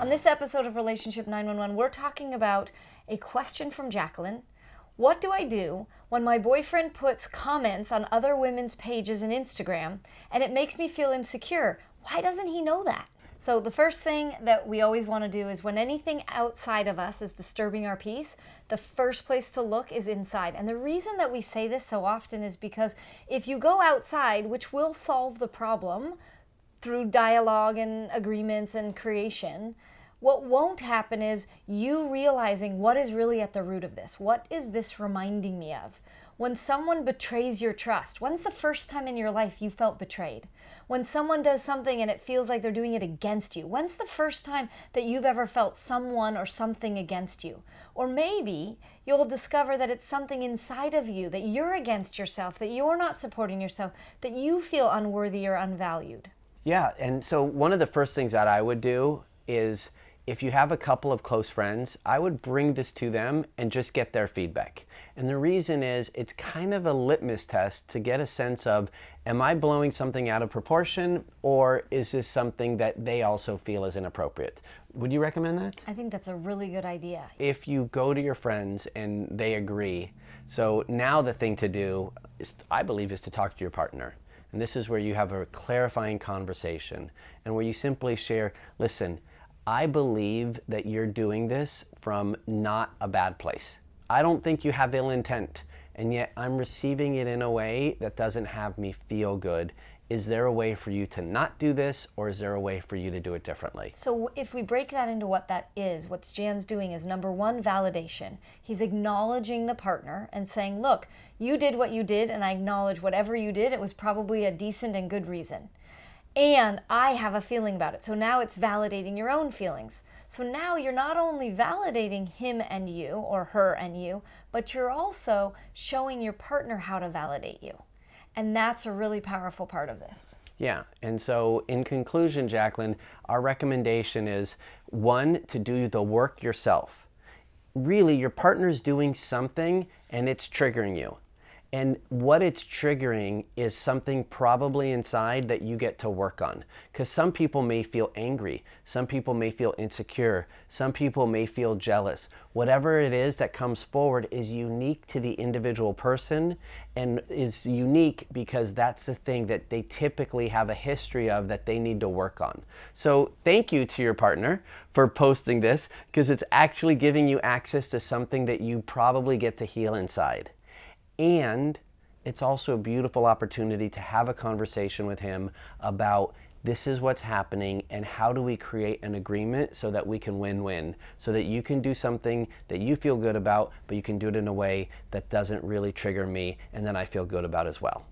On this episode of Relationship 911, we're talking about a question from Jacqueline. What do I do when my boyfriend puts comments on other women's pages and Instagram and it makes me feel insecure? Why doesn't he know that? So the first thing that we always want to do is when anything outside of us is disturbing our peace, the first place to look is inside. And the reason that we say this so often is because if you go outside, which will solve the problem through dialogue and agreements and creation, what won't happen is you realizing what is really at the root of this. What is this reminding me of? When someone betrays your trust, when's the first time in your life you felt betrayed? When someone does something and it feels like they're doing it against you, when's the first time that you've ever felt someone or something against you? Or maybe you'll discover that it's something inside of you, that you're against yourself, that you're not supporting yourself, that you feel unworthy or unvalued. Yeah, and so one of the first things that I would do is if you have a couple of close friends, I would bring this to them and just get their feedback. And the reason is it's kind of a litmus test to get a sense of, am I blowing something out of proportion, or is this something that they also feel is inappropriate? Would you recommend that? I think that's a really good idea. If you go to your friends and they agree, so now the thing to do is, I believe, is to talk to your partner. And this is where you have a clarifying conversation and where you simply share, listen, I believe that you're doing this from not a bad place. I don't think you have ill intent, and yet I'm receiving it in a way that doesn't have me feel good. Is there a way for you to not do this, or is there a way for you to do it differently? So if we break that into what that is, what Jan's doing is, number one, validation. He's acknowledging the partner and saying, look, you did what you did, and I acknowledge whatever you did, it was probably a decent and good reason. And I have a feeling about it. So now it's validating your own feelings. So now you're not only validating him and you, or her and you, but you're also showing your partner how to validate you. And that's a really powerful part of this. Yeah, and so in conclusion, Jacqueline, our recommendation is, one, to do the work yourself. Really, your partner's doing something and it's triggering you. And what it's triggering is something probably inside that you get to work on. Because some people may feel angry, some people may feel insecure, some people may feel jealous. Whatever it is that comes forward is unique to the individual person, and is unique because that's the thing that they typically have a history of that they need to work on. So thank you to your partner for posting this, because it's actually giving you access to something that you probably get to heal inside. And it's also a beautiful opportunity to have a conversation with him about this is what's happening and how do we create an agreement so that we can win-win, so that you can do something that you feel good about, but you can do it in a way that doesn't really trigger me and then I feel good about as well.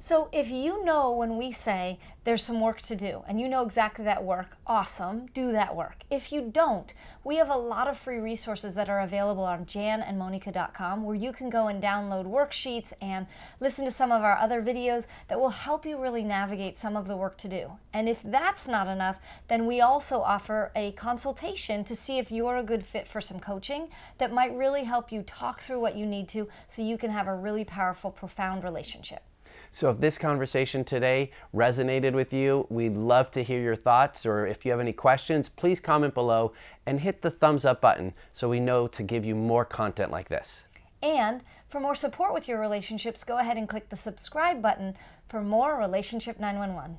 So if you know when we say there's some work to do and you know exactly that work, awesome, do that work. If you don't, we have a lot of free resources that are available on janandmonika.com where you can go and download worksheets and listen to some of our other videos that will help you really navigate some of the work to do. And if that's not enough, then we also offer a consultation to see if you're a good fit for some coaching that might really help you talk through what you need to so you can have a really powerful, profound relationship. So if this conversation today resonated with you, we'd love to hear your thoughts, or if you have any questions, please comment below and hit the thumbs up button so we know to give you more content like this. And for more support with your relationships, go ahead and click the subscribe button for more Relationship 911.